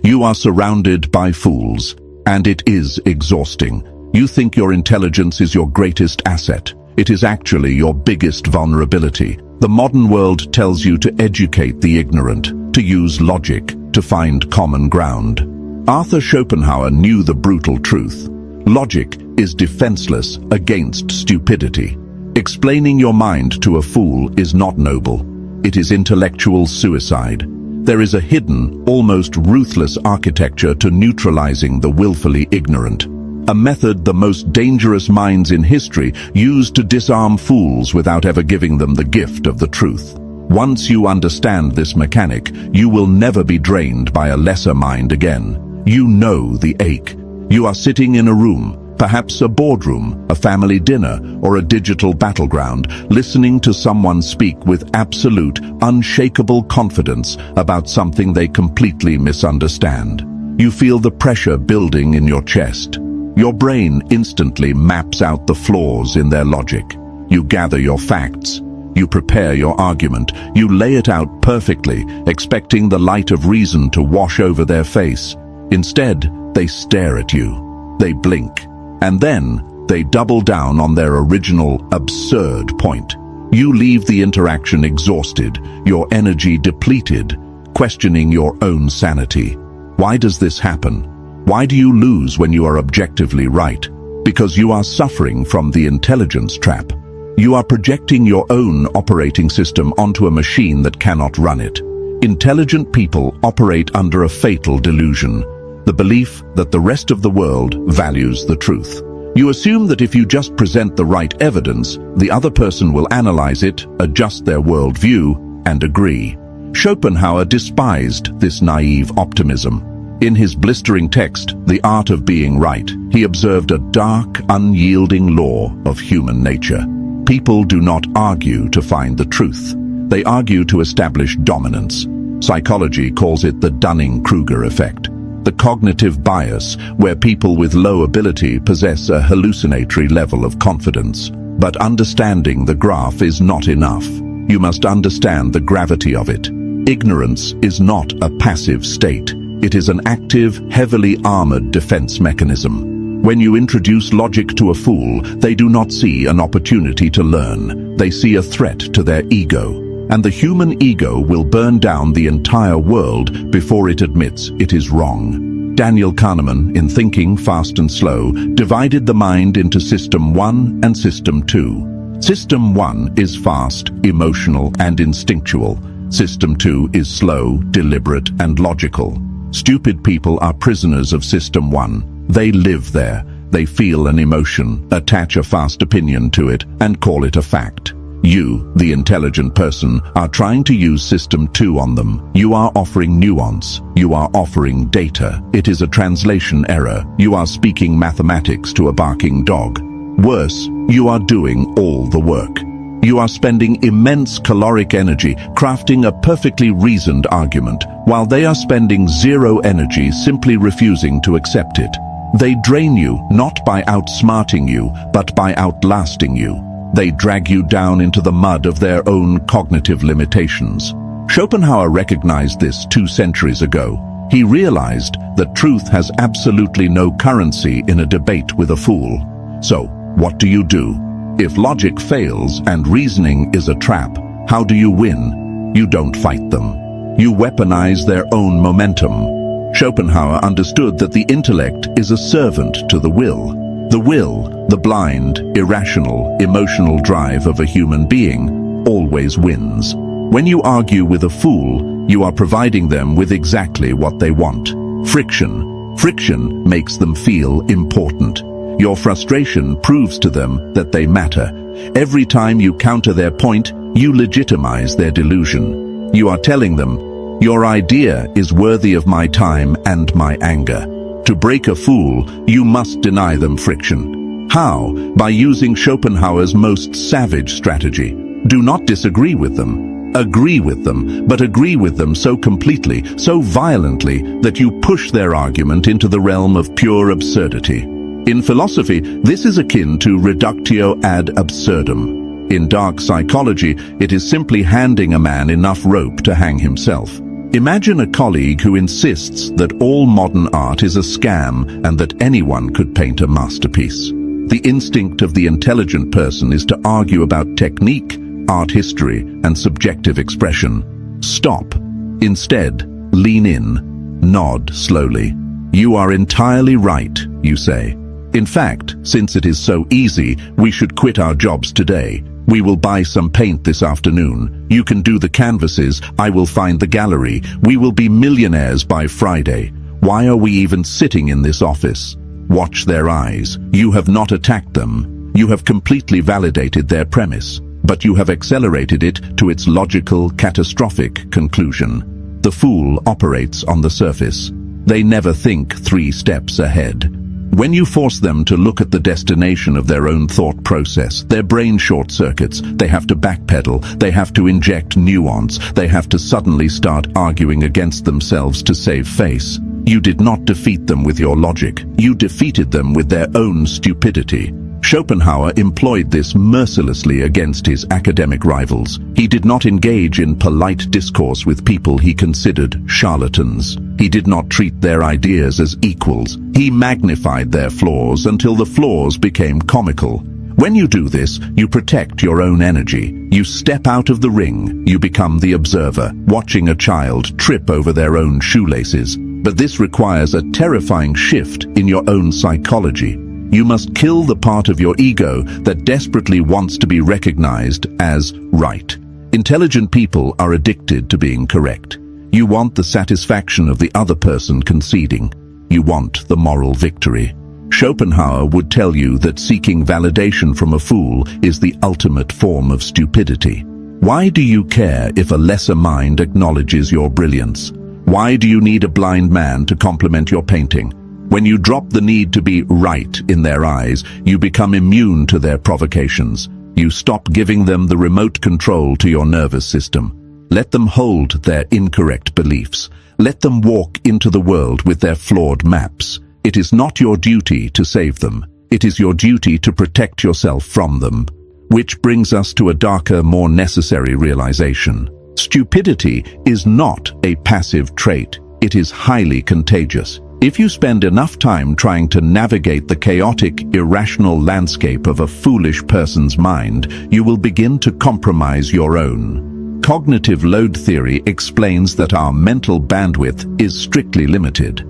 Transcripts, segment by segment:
You are surrounded by fools, and it is exhausting. You think your intelligence is your greatest asset. It is actually your biggest vulnerability. The modern world tells you to educate the ignorant, to use logic, to find common ground. Arthur Schopenhauer knew the brutal truth. Logic is defenseless against stupidity. Explaining your mind to a fool is not noble. It is intellectual suicide. There is a hidden, almost ruthless architecture to neutralizing the willfully ignorant. A method the most dangerous minds in history used to disarm fools without ever giving them the gift of the truth. Once you understand this mechanic, you will never be drained by a lesser mind again. You know the ache. You are sitting in a room, perhaps a boardroom, a family dinner, or a digital battleground, listening to someone speak with absolute, unshakable confidence about something they completely misunderstand. You feel the pressure building in your chest. Your brain instantly maps out the flaws in their logic. You gather your facts. You prepare your argument. You lay it out perfectly, expecting the light of reason to wash over their face. Instead, they stare at you. They blink. And then, they double down on their original, absurd point. You leave the interaction exhausted, your energy depleted, questioning your own sanity. Why does this happen? Why do you lose when you are objectively right? Because you are suffering from the intelligence trap. You are projecting your own operating system onto a machine that cannot run it. Intelligent people operate under a fatal delusion, the belief that the rest of the world values the truth. You assume that if you just present the right evidence, the other person will analyze it, adjust their worldview, and agree. Schopenhauer despised this naive optimism. In his blistering text, The Art of Being Right, he observed a dark, unyielding law of human nature. People do not argue to find the truth. They argue to establish dominance. Psychology calls it the Dunning-Kruger effect, the cognitive bias where people with low ability possess a hallucinatory level of confidence. But understanding the graph is not enough. You must understand the gravity of it. Ignorance is not a passive state. It is an active, heavily armored defense mechanism. When you introduce logic to a fool, they do not see an opportunity to learn. They see a threat to their ego. And the human ego will burn down the entire world before it admits it is wrong. Daniel Kahneman, in Thinking, Fast and Slow, divided the mind into System 1 and System 2. System 1 is fast, emotional, and instinctual. System 2 is slow, deliberate, and logical. Stupid people are prisoners of System 1. They live there. They feel an emotion, attach a fast opinion to it, and call it a fact. You, the intelligent person, are trying to use System 2 on them. You are offering nuance. You are offering data. It is a translation error. You are speaking mathematics to a barking dog. Worse, you are doing all the work. You are spending immense caloric energy crafting a perfectly reasoned argument, while they are spending zero energy simply refusing to accept it. They drain you, not by outsmarting you, but by outlasting you. They drag you down into the mud of their own cognitive limitations. Schopenhauer recognized this 2 centuries ago. He realized that truth has absolutely no currency in a debate with a fool. So, what do? If logic fails and reasoning is a trap, how do you win? You don't fight them. You weaponize their own momentum. Schopenhauer understood that the intellect is a servant to the will. The will, the blind, irrational, emotional drive of a human being, always wins. When you argue with a fool, you are providing them with exactly what they want. Friction. Friction makes them feel important. Your frustration proves to them that they matter. Every time you counter their point, you legitimize their delusion. You are telling them, your idea is worthy of my time and my anger. To break a fool, you must deny them friction. How? By using Schopenhauer's most savage strategy. Do not disagree with them. Agree with them, but agree with them so completely, so violently, that you push their argument into the realm of pure absurdity. In philosophy, this is akin to reductio ad absurdum. In dark psychology, it is simply handing a man enough rope to hang himself. Imagine a colleague who insists that all modern art is a scam and that anyone could paint a masterpiece. The instinct of the intelligent person is to argue about technique, art history, and subjective expression. Stop. Instead, lean in. Nod slowly. You are entirely right, you say. In fact, since it is so easy, we should quit our jobs today. We will buy some paint this afternoon. You can do the canvases, I will find the gallery. We will be millionaires by Friday. Why are we even sitting in this office? Watch their eyes. You have not attacked them. You have completely validated their premise, but you have accelerated it to its logical, catastrophic conclusion. The fool operates on the surface. They never think 3 steps ahead. When you force them to look at the destination of their own thought process, their brain short-circuits, they have to backpedal, they have to inject nuance, they have to suddenly start arguing against themselves to save face. You did not defeat them with your logic, you defeated them with their own stupidity. Schopenhauer employed this mercilessly against his academic rivals. He did not engage in polite discourse with people he considered charlatans. He did not treat their ideas as equals. He magnified their flaws until the flaws became comical. When you do this, you protect your own energy. You step out of the ring. You become the observer, watching a child trip over their own shoelaces. But this requires a terrifying shift in your own psychology. You must kill the part of your ego that desperately wants to be recognized as right. Intelligent people are addicted to being correct. You want the satisfaction of the other person conceding. You want the moral victory. Schopenhauer would tell you that seeking validation from a fool is the ultimate form of stupidity. Why do you care if a lesser mind acknowledges your brilliance? Why do you need a blind man to compliment your painting? When you drop the need to be right in their eyes, you become immune to their provocations. You stop giving them the remote control to your nervous system. Let them hold their incorrect beliefs. Let them walk into the world with their flawed maps. It is not your duty to save them. It is your duty to protect yourself from them. Which brings us to a darker, more necessary realization. Stupidity is not a passive trait. It is highly contagious. If you spend enough time trying to navigate the chaotic, irrational landscape of a foolish person's mind, you will begin to compromise your own. Cognitive load theory explains that our mental bandwidth is strictly limited.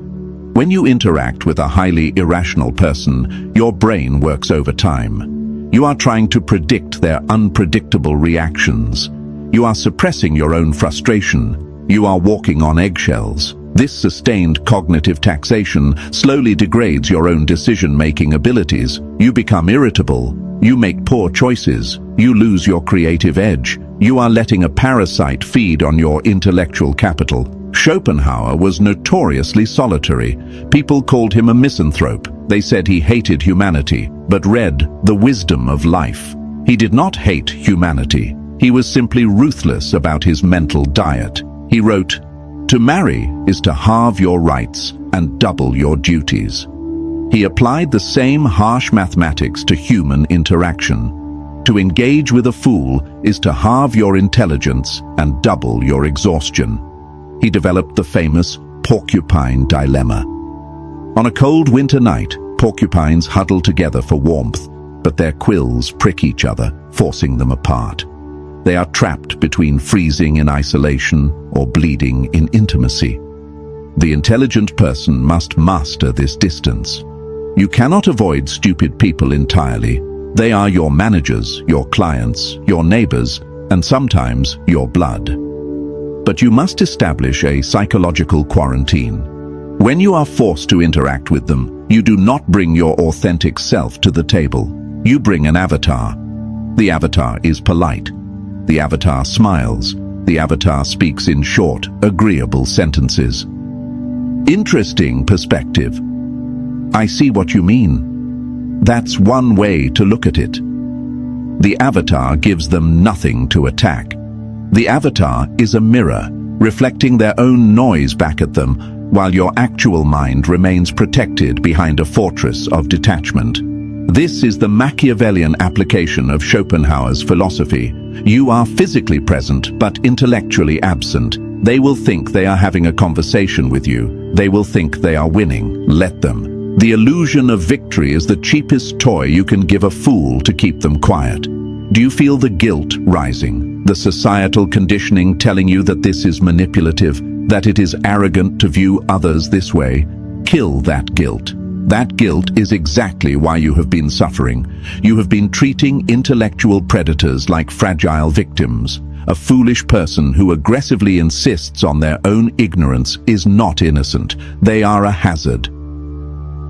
When you interact with a highly irrational person, your brain works overtime. You are trying to predict their unpredictable reactions. You are suppressing your own frustration. You are walking on eggshells. This sustained cognitive taxation slowly degrades your own decision-making abilities. You become irritable. You make poor choices. You lose your creative edge. You are letting a parasite feed on your intellectual capital. Schopenhauer was notoriously solitary. People called him a misanthrope. They said he hated humanity, but read the wisdom of life. He did not hate humanity. He was simply ruthless about his mental diet. He wrote, "To marry is to halve your rights and double your duties." He applied the same harsh mathematics to human interaction. To engage with a fool is to halve your intelligence and double your exhaustion. He developed the famous porcupine dilemma. On a cold winter night, porcupines huddle together for warmth, but their quills prick each other, forcing them apart. They are trapped between freezing in isolation or bleeding in intimacy. The intelligent person must master this distance. You cannot avoid stupid people entirely. They are your managers, your clients, your neighbors, and sometimes your blood. But you must establish a psychological quarantine. When you are forced to interact with them, you do not bring your authentic self to the table. You bring an avatar. The avatar is polite. The avatar smiles. The avatar speaks in short, agreeable sentences. Interesting perspective. I see what you mean. That's one way to look at it. The avatar gives them nothing to attack. The avatar is a mirror, reflecting their own noise back at them, while your actual mind remains protected behind a fortress of detachment. This is the Machiavellian application of Schopenhauer's philosophy. You are physically present, but intellectually absent. They will think they are having a conversation with you. They will think they are winning. Let them. The illusion of victory is the cheapest toy you can give a fool to keep them quiet. Do you feel the guilt rising? The societal conditioning telling you that this is manipulative, that it is arrogant to view others this way? Kill that guilt. That guilt is exactly why you have been suffering. You have been treating intellectual predators like fragile victims. A foolish person who aggressively insists on their own ignorance is not innocent. They are a hazard.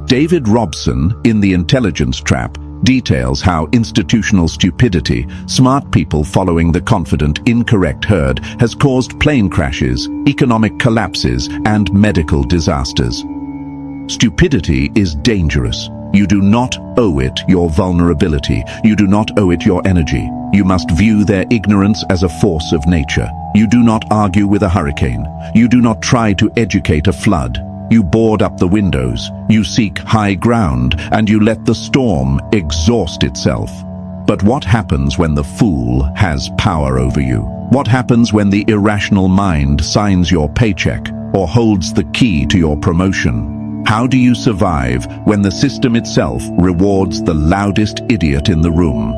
David Robson, in The Intelligence Trap, details how institutional stupidity, smart people following the confident, incorrect herd, has caused plane crashes, economic collapses, and medical disasters. Stupidity is dangerous. You do not owe it your vulnerability. You do not owe it your energy. You must view their ignorance as a force of nature. You do not argue with a hurricane. You do not try to educate a flood. You board up the windows. You seek high ground, and you let the storm exhaust itself. But what happens when the fool has power over you? What happens when the irrational mind signs your paycheck or holds the key to your promotion? How do you survive when the system itself rewards the loudest idiot in the room?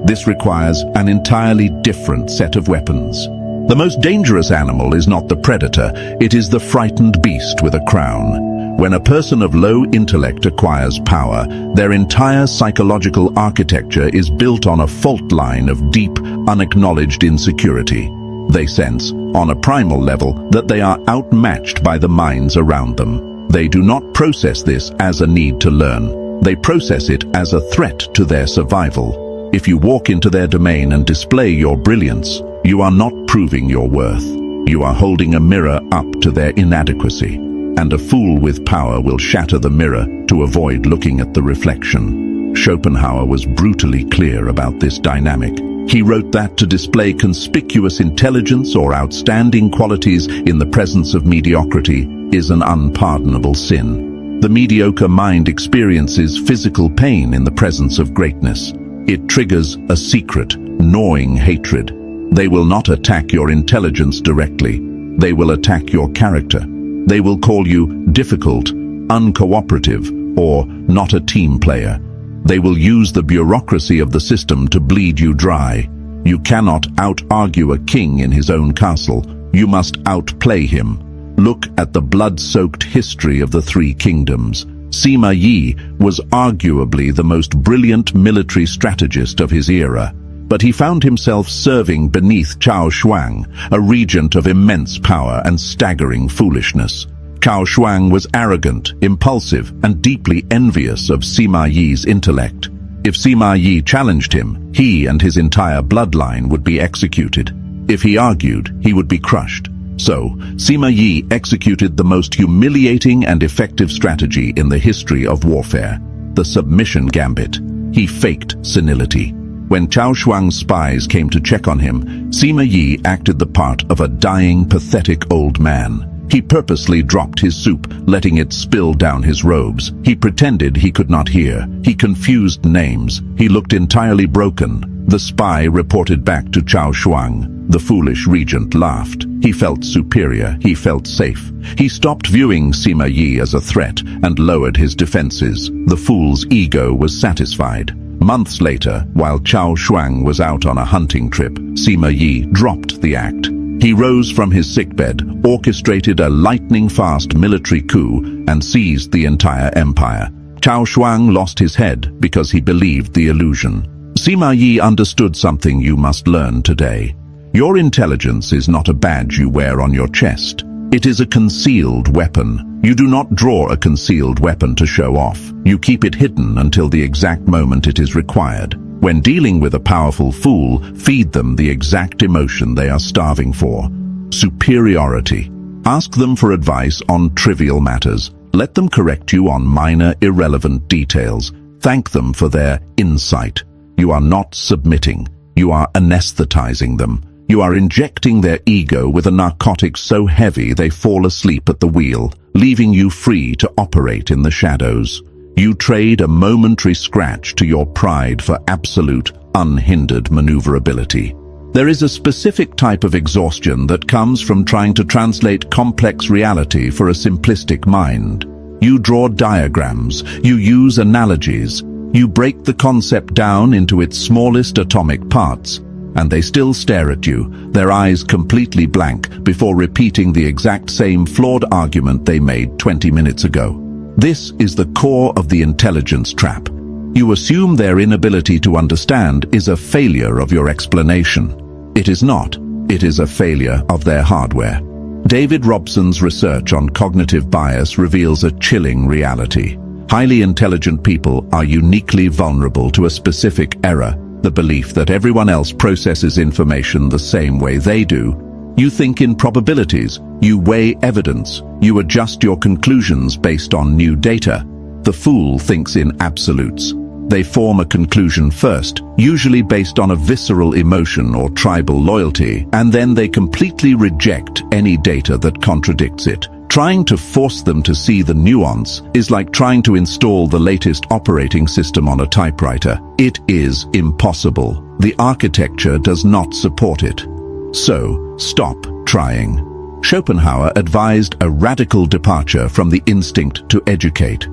This requires an entirely different set of weapons. The most dangerous animal is not the predator, it is the frightened beast with a crown. When a person of low intellect acquires power, their entire psychological architecture is built on a fault line of deep, unacknowledged insecurity. They sense, on a primal level, that they are outmatched by the minds around them. They do not process this as a need to learn. They process it as a threat to their survival. If you walk into their domain and display your brilliance, you are not proving your worth. You are holding a mirror up to their inadequacy. And a fool with power will shatter the mirror to avoid looking at the reflection. Schopenhauer was brutally clear about this dynamic. He wrote that to display conspicuous intelligence or outstanding qualities in the presence of mediocrity is an unpardonable sin. The mediocre mind experiences physical pain in the presence of greatness. It triggers a secret, gnawing hatred. They will not attack your intelligence directly. They will attack your character. They will call you difficult, uncooperative, or not a team player. They will use the bureaucracy of the system to bleed you dry. You cannot out-argue a king in his own castle. You must outplay him. Look at the blood-soaked history of the Three Kingdoms. Sima Yi was arguably the most brilliant military strategist of his era, but he found himself serving beneath Cao Shuang, a regent of immense power and staggering foolishness. Cao Shuang was arrogant, impulsive, and deeply envious of Sima Yi's intellect. If Sima Yi challenged him, he and his entire bloodline would be executed. If he argued, he would be crushed. So, Sima Yi executed the most humiliating and effective strategy in the history of warfare, the submission gambit. He faked senility. When Cao Shuang's spies came to check on him, Sima Yi acted the part of a dying, pathetic old man. He purposely dropped his soup, letting it spill down his robes. He pretended he could not hear. He confused names. He looked entirely broken. The spy reported back to Cao Shuang. The foolish regent laughed. He felt superior. He felt safe. He stopped viewing Sima Yi as a threat and lowered his defenses. The fool's ego was satisfied. Months later, while Cao Shuang was out on a hunting trip, Sima Yi dropped the act. He rose from his sickbed, orchestrated a lightning-fast military coup, and seized the entire empire. Cao Shuang lost his head because he believed the illusion. Sima Yi understood something you must learn today. Your intelligence is not a badge you wear on your chest. It is a concealed weapon. You do not draw a concealed weapon to show off. You keep it hidden until the exact moment it is required. When dealing with a powerful fool, feed them the exact emotion they are starving for. Superiority. Ask them for advice on trivial matters. Let them correct you on minor, irrelevant details. Thank them for their insight. You are not submitting. You are anesthetizing them. You are injecting their ego with a narcotic so heavy they fall asleep at the wheel, leaving you free to operate in the shadows. You trade a momentary scratch to your pride for absolute, unhindered maneuverability. There is a specific type of exhaustion that comes from trying to translate complex reality for a simplistic mind. You draw diagrams, you use analogies, you break the concept down into its smallest atomic parts, and they still stare at you, their eyes completely blank, before repeating the exact same flawed argument they made 20 minutes ago. This is the core of the intelligence trap. You assume their inability to understand is a failure of your explanation. It is not. It is a failure of their hardware. David Robson's research on cognitive bias reveals a chilling reality. Highly intelligent people are uniquely vulnerable to a specific error, the belief that everyone else processes information the same way they do. You think in probabilities, you weigh evidence, you adjust your conclusions based on new data. The fool thinks in absolutes. They form a conclusion first, usually based on a visceral emotion or tribal loyalty, and then they completely reject any data that contradicts it. Trying to force them to see the nuance is like trying to install the latest operating system on a typewriter. It is impossible. The architecture does not support it. So, stop trying. Schopenhauer advised a radical departure from the instinct to educate.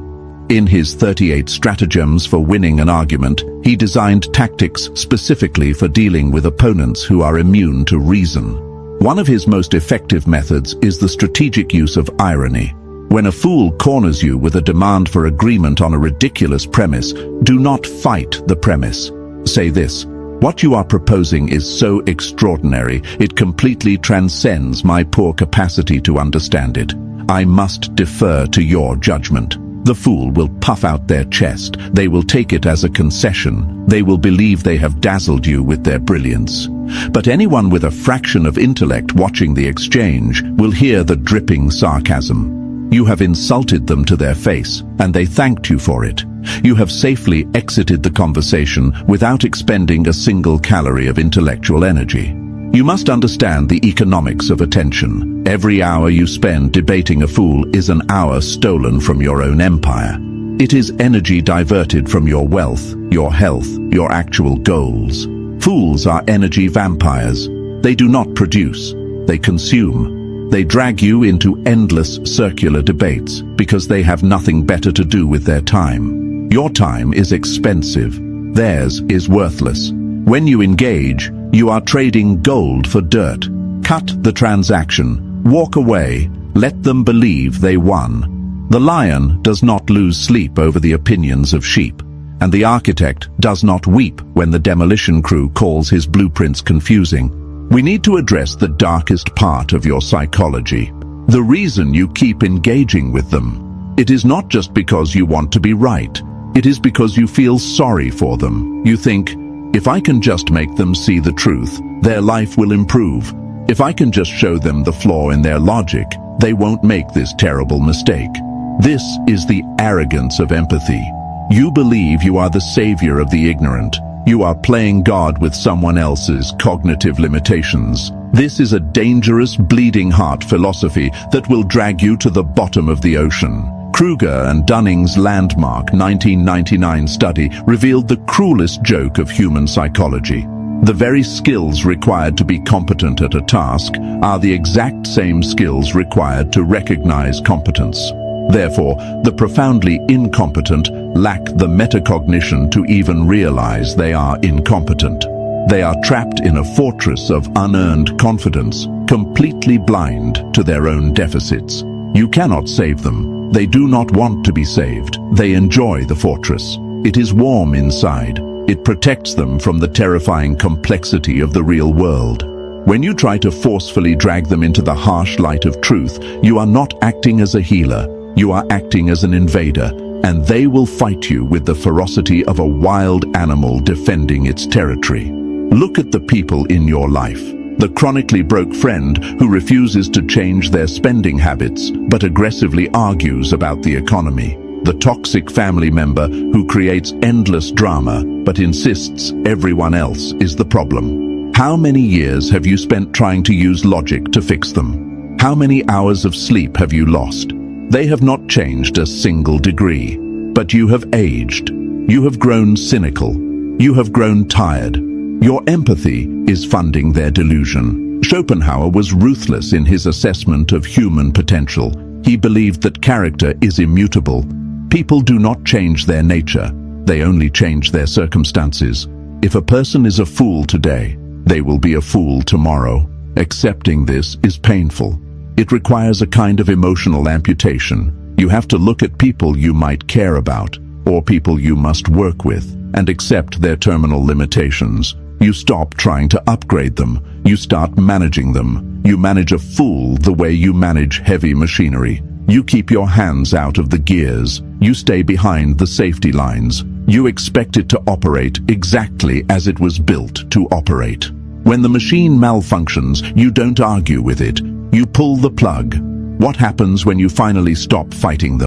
In his 38 stratagems for winning an argument, he designed tactics specifically for dealing with opponents who are immune to reason. One of his most effective methods is the strategic use of irony. When a fool corners you with a demand for agreement on a ridiculous premise, do not fight the premise. Say this: "What you are proposing is so extraordinary, it completely transcends my poor capacity to understand it. I must defer to your judgment." The fool will puff out their chest. They will take it as a concession. They will believe they have dazzled you with their brilliance. But anyone with a fraction of intellect watching the exchange will hear the dripping sarcasm. You have insulted them to their face, and they thanked you for it. You have safely exited the conversation without expending a single calorie of intellectual energy. You must understand the economics of attention. Every hour you spend debating a fool is an hour stolen from your own empire. It is energy diverted from your wealth, your health, your actual goals. Fools are energy vampires. They do not produce, they consume. They drag you into endless circular debates because they have nothing better to do with their time. Your time is expensive. Theirs is worthless. When you engage, you are trading gold for dirt. Cut the transaction. Walk away. Let them believe they won. The lion does not lose sleep over the opinions of sheep, and the architect does not weep when the demolition crew calls his blueprints confusing. We need to address the darkest part of your psychology. The reason you keep engaging with them. It is not just because you want to be right. It is because you feel sorry for them. You think, if I can just make them see the truth, their life will improve. If I can just show them the flaw in their logic, they won't make this terrible mistake. This is the arrogance of empathy. You believe you are the savior of the ignorant. You are playing God with someone else's cognitive limitations. This is a dangerous, bleeding heart philosophy that will drag you to the bottom of the ocean. Kruger and Dunning's landmark 1999 study revealed the cruelest joke of human psychology. The very skills required to be competent at a task are the exact same skills required to recognize competence. Therefore, the profoundly incompetent lack the metacognition to even realize they are incompetent. They are trapped in a fortress of unearned confidence, completely blind to their own deficits. You cannot save them. They do not want to be saved. They enjoy the fortress. It is warm inside. It protects them from the terrifying complexity of the real world. When you try to forcefully drag them into the harsh light of truth, you are not acting as a healer. You are acting as an invader, and they will fight you with the ferocity of a wild animal defending its territory. Look at the people in your life. The chronically broke friend who refuses to change their spending habits but aggressively argues about the economy. The toxic family member who creates endless drama but insists everyone else is the problem. How many years have you spent trying to use logic to fix them? How many hours of sleep have you lost? They have not changed a single degree, but you have aged. You have grown cynical. You have grown tired. Your empathy is funding their delusion. Schopenhauer was ruthless in his assessment of human potential. He believed that character is immutable. People do not change their nature, they only change their circumstances. If a person is a fool today, they will be a fool tomorrow. Accepting this is painful. It requires a kind of emotional amputation. You have to look at people you might care about, or people you must work with, and accept their terminal limitations. You stop trying to upgrade them. You start managing them. You manage a fool the way you manage heavy machinery. You keep your hands out of the gears. You stay behind the safety lines. You expect it to operate exactly as it was built to operate. When the machine malfunctions, you don't argue with it. You pull the plug. What happens when you finally stop fighting them?